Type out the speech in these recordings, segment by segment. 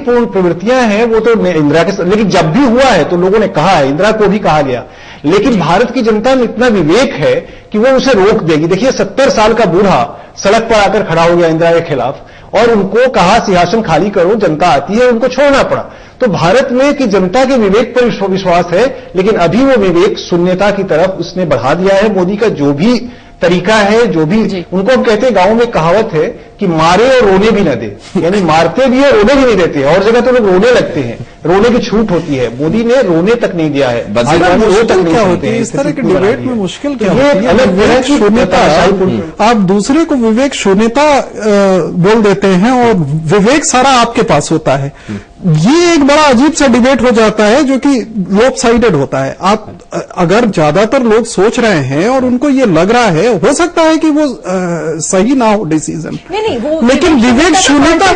पूर्ण प्रवृत्तियां हैं वो तो इंदिरा के, लेकिन जब भी हुआ है तो लोगों ने कहा है, इंदिरा को भी कहा गया, लेकिन भारत की जनता में इतना विवेक है कि वो उसे रोक देगी। देखिए 70 साल का बूढ़ा सड़क पर आकर खड़ा हो गया इंदिरा के खिलाफ और उनको कहा सिंहासन खाली करो, जनता आती है, उनको छोड़ना पड़ा। तो भारत में कि जनता के विवेक पर विश्वास है, लेकिन अभी वो विवेक शून्यता की तरफ उसने बढ़ा दिया है। मोदी का जो भी तरीका है, जो भी उनको हम कहते हैं, गांव में कहावत है कि मारे और रोने भी न दे, यानी मारते भी है, रोने भी नहीं देते, और जगह तो लोग रोने लगते हैं, रोने की छूट होती है। मोदी ने रोने तक नहीं दिया है, रो तक नहीं होती है। इस तरह के डिबेट में मुश्किल क्या होती है? विवेक शून्यता, आप दूसरे को विवेक शून्यता बोल देते हैं और विवेक सारा आपके पास होता है। ये एक बड़ा अजीब सा डिबेट हो जाता है जो कि लॉपसाइडेड होता है। आप अगर ज्यादातर लोग सोच रहे हैं और उनको ये लग रहा है, हो सकता है कि वो सही ना हो डिसीजन, नहीं वो, लेकिन विवेक शून्यता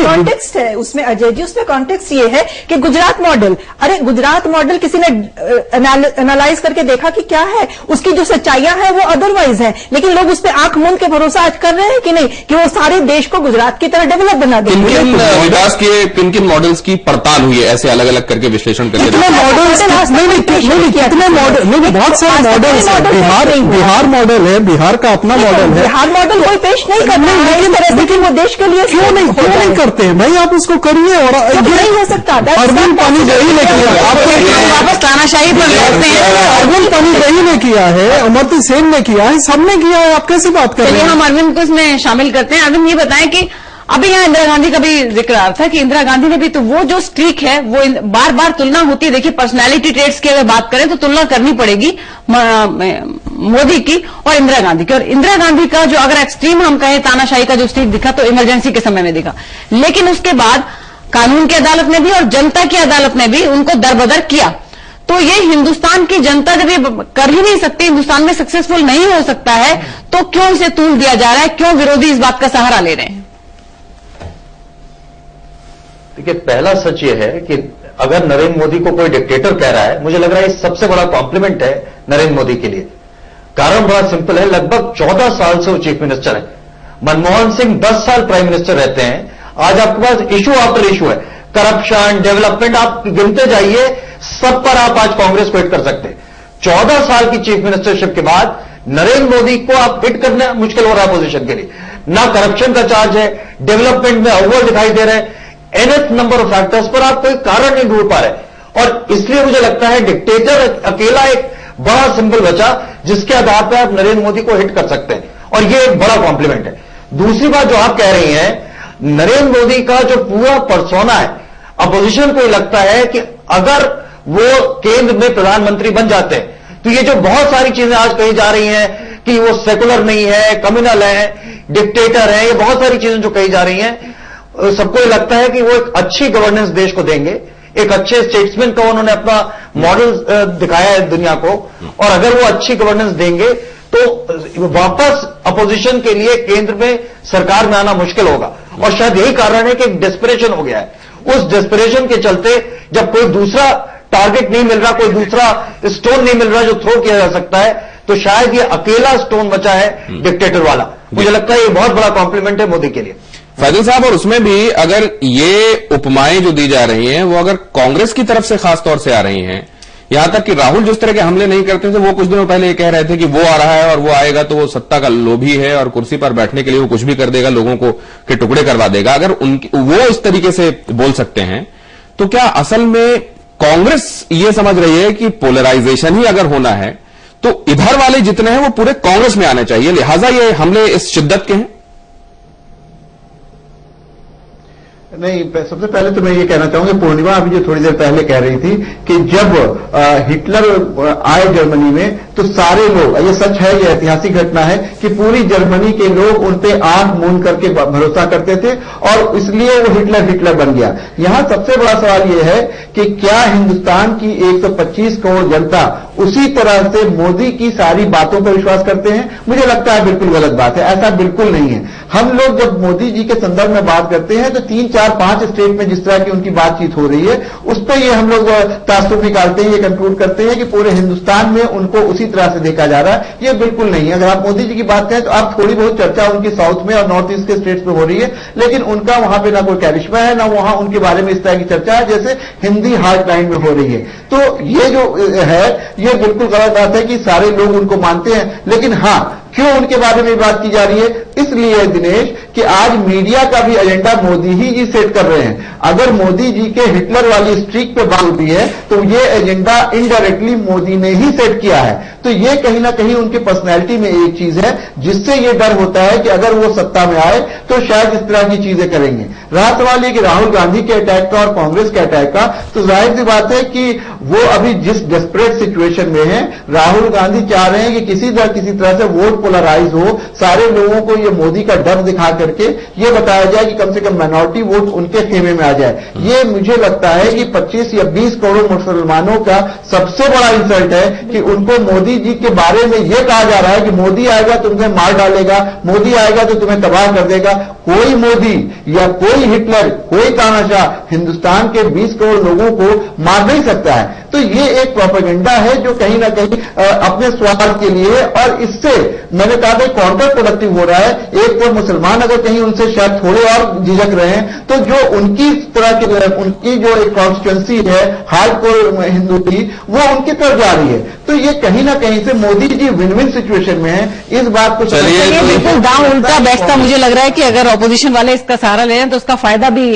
कॉन्टेक्स्ट है उसमें। अजय जी, उसमें कॉन्टेक्स्ट ये है कि गुजरात मॉडल, अरे गुजरात मॉडल किसी ने एनालाइज करके देखा कि क्या है, उसकी जो सच्चाइयां हैं वो अदरवाइज है, लेकिन लोग उस पर आंख मूंद के भरोसा आज कर रहे हैं कि नहीं कि वो सारे देश को गुजरात की तरह डेवलप बना देंगे। विकास के किन मॉडल्स की पड़ताल हुई है, ऐसे अलग अलग करके विश्लेषण करके? कितने मॉडल्स, कितने मॉडल, नहीं बहुत सारे मॉडल्स हैं। बिहार मॉडल है, बिहार का अपना मॉडल है। बिहार मॉडल कोई पेश नहीं करना है, लेकिन वो देश के लिए क्यों नहीं करते हैं भाई? आप उसको करिए। और नहीं हो सकता। अरविंद पानी रही ने किया, आपको वापस तानाशाही पर लौटते हैं। अरविंद पानी रही ने किया है, अमर्त्य सेन ने किया है, सबने किया है, आप कैसे बात कर रहे हैं? हम अरविंद को इसमें शामिल करते हैं। अरविंद ये बताएं कि अभी यहाँ इंदिरा गांधी का भी जिक्र आ रहा था कि इंदिरा गांधी ने भी, तो वो जो स्ट्रीक है वो बार बार तुलना होती है। देखिए पर्सनैलिटी ट्रेट्स की अगर बात करें तो तुलना करनी पड़ेगी मोदी की और इंदिरा गांधी की। और इंदिरा गांधी का जो अगर एक्सट्रीम हम कहें तानाशाही का जो स्ट्रीक दिखा तो इमरजेंसी के समय में दिखा, लेकिन उसके बाद कानून की अदालत ने भी और जनता की अदालत ने भी उनको दरबदर किया। तो ये हिंदुस्तान की जनता जब ये कर ही नहीं सकती, हिंदुस्तान में सक्सेसफुल नहीं हो सकता है, तो क्यों इसे तूल दिया जा रहा है? क्यों विरोधी इस बात का सहारा ले रहे हैं? देखिए, पहला सच ये है कि अगर नरेंद्र मोदी को कोई डिक्टेटर कह रहा है, मुझे लग रहा है ये सबसे बड़ा कॉम्प्लीमेंट है नरेंद्र मोदी के लिए। कारण बड़ा सिंपल है, लगभग 14 साल से वो चीफ मिनिस्टर है। मनमोहन सिंह 10 साल प्राइम मिनिस्टर रहते हैं। आज आपके पास इशू आफ्टर इशू है, करप्शन, डेवलपमेंट, आप गिनते जाइए, सब पर आप आज कांग्रेस को हिट कर सकते हैं। 14 साल की चीफ मिनिस्टरशिप के बाद नरेंद्र मोदी को आप हिट करना मुश्किल हो रहा है अपोजिशन के लिए। ना करप्शन का चार्ज है, डेवलपमेंट में अव्वल दिखाई दे रहे हैं, एनएफ नंबर ऑफ फैक्टर्स पर आप कोई कारण नहीं ढूंढ पा रहे। और इसलिए मुझे लगता है डिक्टेटर अकेला एक बड़ा सिंबल बचा जिसके आधार पर आप नरेंद्र मोदी को हिट कर सकते हैं, और यह एक बड़ा कॉम्प्लीमेंट है। दूसरी बात जो आप कह रही हैं, नरेंद्र मोदी का जो पूरा पर्सोना है, अपोजिशन को लगता है कि अगर वो केंद्र में प्रधानमंत्री बन जाते हैं तो ये जो बहुत सारी चीजें आज कही जा रही हैं कि वो सेकुलर नहीं है, कम्युनल है, डिक्टेटर है, ये बहुत सारी चीजें जो कही जा रही हैं, सबको लगता है कि वो एक अच्छी गवर्नेंस देश को देंगे, एक अच्छे स्टेट्समैन का उन्होंने अपना मॉडल दिखाया है दुनिया को, और अगर वो अच्छी गवर्नेंस देंगे तो वापस अपोजिशन के लिए केंद्र में सरकार में आना मुश्किल होगा। और शायद यही कारण है कि एक डेस्परेशन हो गया है। उस डेस्परेशन के चलते जब कोई दूसरा टारगेट नहीं मिल रहा, कोई दूसरा स्टोन नहीं मिल रहा जो थ्रो किया जा सकता है, तो शायद ये अकेला स्टोन बचा है डिक्टेटर वाला। मुझे लगता है ये बहुत बड़ा कॉम्प्लीमेंट है मोदी के लिए। फैजल साहब, और उसमें भी अगर ये उपमाएं जो दी जा रही हैं वो अगर कांग्रेस की तरफ से खास तौर से आ रही हैं, यहां तक कि राहुल जिस तरह के हमले नहीं करते थे, वो कुछ दिनों पहले ये कह रहे थे कि वो आ रहा है और वो आएगा तो वो सत्ता का लोभी है और कुर्सी पर बैठने के लिए वो कुछ भी कर देगा, लोगों को के टुकड़े करवा देगा। अगर वो इस तरीके से बोल सकते हैं तो क्या असल में कांग्रेस ये समझ रही है कि पोलराइजेशन ही अगर होना है तो इधर वाले जितने हैं वो पूरे कांग्रेस में आने चाहिए, लिहाजा ये हमले इस शिद्दत के हैं? नहीं, सबसे पहले तो मैं ये कहना चाहूंगा, पूर्णिमा अभी जो थोड़ी देर पहले कह रही थी कि जब हिटलर आए जर्मनी में तो सारे लोग, ये सच है, ये ऐतिहासिक घटना है कि पूरी जर्मनी के लोग उन पे आंख मूंद करके भरोसा करते थे और इसलिए वो हिटलर बन गया। यहां सबसे बड़ा सवाल ये है कि क्या हिंदुस्तान की 125 करोड़ जनता उसी तरह से मोदी की सारी बातों पर विश्वास करते हैं? मुझे लगता है बिल्कुल गलत बात है, ऐसा बिल्कुल नहीं है। हम लोग जब मोदी जी के संदर्भ में बात करते हैं तो 3, 4, 5 स्टेट में जिस तरह की उनकी बातचीत हो रही है उस पर ये हम लोग तासुब निकालते हैं, ये कंक्लूड करते हैं कि पूरे हिंदुस्तान में उनको उसी तरह से देखा जा रहा है, ये बिल्कुल नहीं है। अगर आप मोदी जी की बात करें तो आप थोड़ी बहुत चर्चा उनकी साउथ में और नॉर्थ ईस्ट के स्टेट्स में हो रही है, लेकिन उनका वहां पे ना कोई कैरिश्मा है, ना वहां उनके बारे में इस तरह की चर्चा है जैसे हिंदी हार्ट लाइन में हो रही है। तो ये जो है ये बिल्कुल गलत बात है कि सारे लोग उनको मानते हैं, लेकिन हां क्यों उनके बारे में बात की जा रही है? इसलिए दिनेश कि आज मीडिया का भी एजेंडा मोदी ही जी सेट कर रहे हैं। अगर मोदी जी के हिटलर वाली स्ट्रीक पे बात होती है तो ये एजेंडा इनडायरेक्टली मोदी ने ही सेट किया है। तो ये कहीं ना कहीं उनकी पर्सनैलिटी में एक चीज है जिससे ये डर होता है कि अगर वो सत्ता में आए तो शायद इस तरह की चीजें करेंगे। रहा सवाल ये कि राहुल गांधी के अटैक का और कांग्रेस के अटैक का, तो जाहिर सी बात है कि वो अभी जिस डेस्परेट सिचुएशन में है, राहुल गांधी चाह रहे हैं कि किसी तरह से वोट पोलराइज हो, सारे लोगों को ये मोदी का डर दिखा करके ये बताया जाए कि कम से कम माइनॉरिटी वोट उनके खेमे में आ जाए। ये मुझे लगता है कि 25 या 20 करोड़ मुसलमानों का सबसे बड़ा इंसल्ट है कि उनको मोदी जी के बारे में यह कहा जा रहा है कि मोदी आएगा तो तुम्हें मार डालेगा, मोदी आएगा तो तुम्हें तबाह कर देगा। कोई मोदी या कोई हिटलर, कोई तानाशाह हिंदुस्तान के 20 करोड़ लोगों को मार नहीं सकता है। तो ये एक प्रोपेगेंडा है जो कहीं ना कहीं अपने स्वार्थ के लिए, और इससे मैंने कहा था काउंटर प्रोडक्टिव हो रहा है। एक तो मुसलमान अगर कहीं उनसे शायद थोड़े और झिझक रहे हैं, तो जो उनकी तरह की उनकी जो एक कॉन्स्टिट्यूंसी है हार्डकोर हिंदू की, वो उनकी तरफ जा रही है। तो ये कहीं ना कहीं से Modi ji win win situation में है। इस बात को चलिए बिल्कुल दांव उल्टा बैठता मुझे लग रहा है कि अगर ऑपोजिशन वाले इसका सहारा ले रहे हैं तो उसका फायदा भी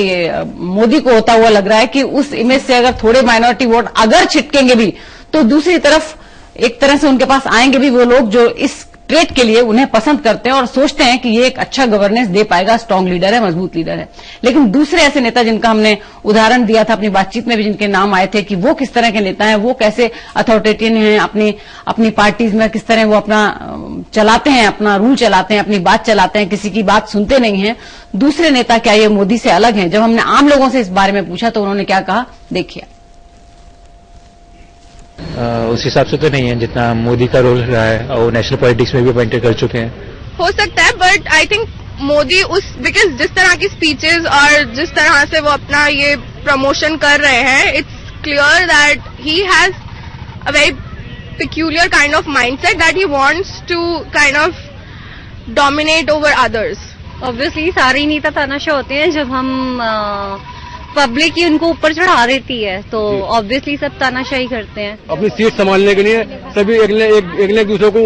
मोदी को होता हुआ लग रहा है कि उस इमेज से अगर थोड़े माइनॉरिटी वोट अगर छिटकेंगे भी तो दूसरी तरफ एक तरह से उनके पास आएंगे भी वो लोग जो इस ट्रेट के लिए उन्हें पसंद करते हैं और सोचते हैं कि ये एक अच्छा गवर्नेंस दे पाएगा, स्ट्रांग लीडर है, मजबूत लीडर है। लेकिन दूसरे ऐसे नेता जिनका हमने उदाहरण दिया था अपनी बातचीत में भी, जिनके नाम आए थे कि वो किस तरह के नेता हैं, वो कैसे अथॉरिटेरियन हैं, अपनी पार्टीज में किस तरह वो अपना चलाते हैं, अपना रूल चलाते हैं, अपनी बात चलाते हैं, किसी की बात सुनते नहीं हैं। दूसरे नेता क्या ये मोदी से अलग हैं? जब हमने आम लोगों से इस बारे में पूछा तो उन्होंने क्या कहा, देखिए। उस हिसाब से तो नहीं है जितना मोदी का रोल रहा है, और नेशनल पॉलिटिक्स में भी अपॉइंटेड कर चुके हैं। हो सकता है, but I think Modi because जिस तरह की स्पीचेस और जिस तरह से वो अपना ये प्रमोशन कर रहे हैं, it's clear that he has a very peculiar kind of mindset that he wants to kind of dominate over others. Obviously सारे नेता तानाशाह होते हैं, जब हम पब्लिक ही उनको ऊपर चढ़ा देती है तो ऑब्वियसली सब तानाशाही करते हैं। अपनी सीट संभालने के लिए सभी एक दूसरे को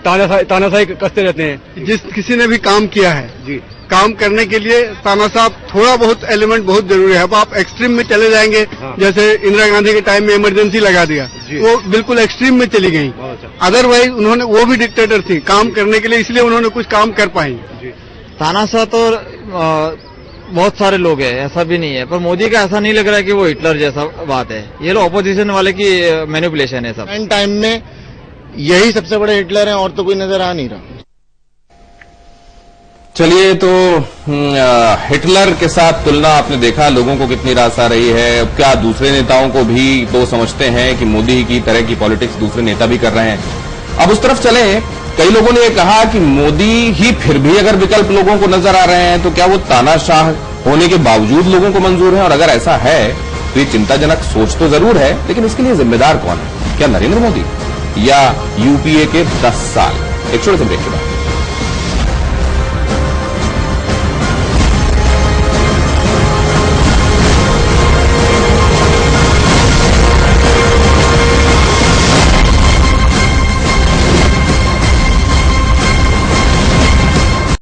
तानाशाही कसते रहते हैं। जिस किसी ने भी काम किया है जी, काम करने के लिए तानाशाह थोड़ा बहुत एलिमेंट बहुत जरूरी है। अब आप एक्सट्रीम में चले जाएंगे, हाँ। जैसे इंदिरा गांधी के टाइम में इमरजेंसी लगा दिया, वो बिल्कुल एक्सट्रीम में चली गई। अदरवाइज उन्होंने, वो भी डिक्टेटर थी काम करने के लिए, इसलिए उन्होंने कुछ काम कर पाई। तानाशाह तो बहुत सारे लोग हैं, ऐसा भी नहीं है, पर मोदी का ऐसा नहीं लग रहा है कि वो हिटलर जैसा बात है। ये लोग ऑपोजिशन वाले की मैनिपुलेशन है सब। एंड टाइम में यही सबसे बड़े हिटलर हैं और तो कोई नजर आ नहीं रहा। चलिए, तो हिटलर के साथ तुलना आपने देखा, लोगों को कितनी रास आ रही है। क्या दूसरे नेताओं को भी तो समझते हैं कि मोदी की तरह की पॉलिटिक्स दूसरे नेता भी कर रहे हैं। अब उस तरफ चलें, कई लोगों ने यह कहा कि मोदी ही फिर भी अगर विकल्प लोगों को नजर आ रहे हैं तो क्या वो तानाशाह होने के बावजूद लोगों को मंजूर है? और अगर ऐसा है तो ये चिंताजनक सोच तो जरूर है, लेकिन इसके लिए जिम्मेदार कौन है? क्या नरेंद्र मोदी या यूपीए के 10 साल? एक छोटे से ब्रेक के बाद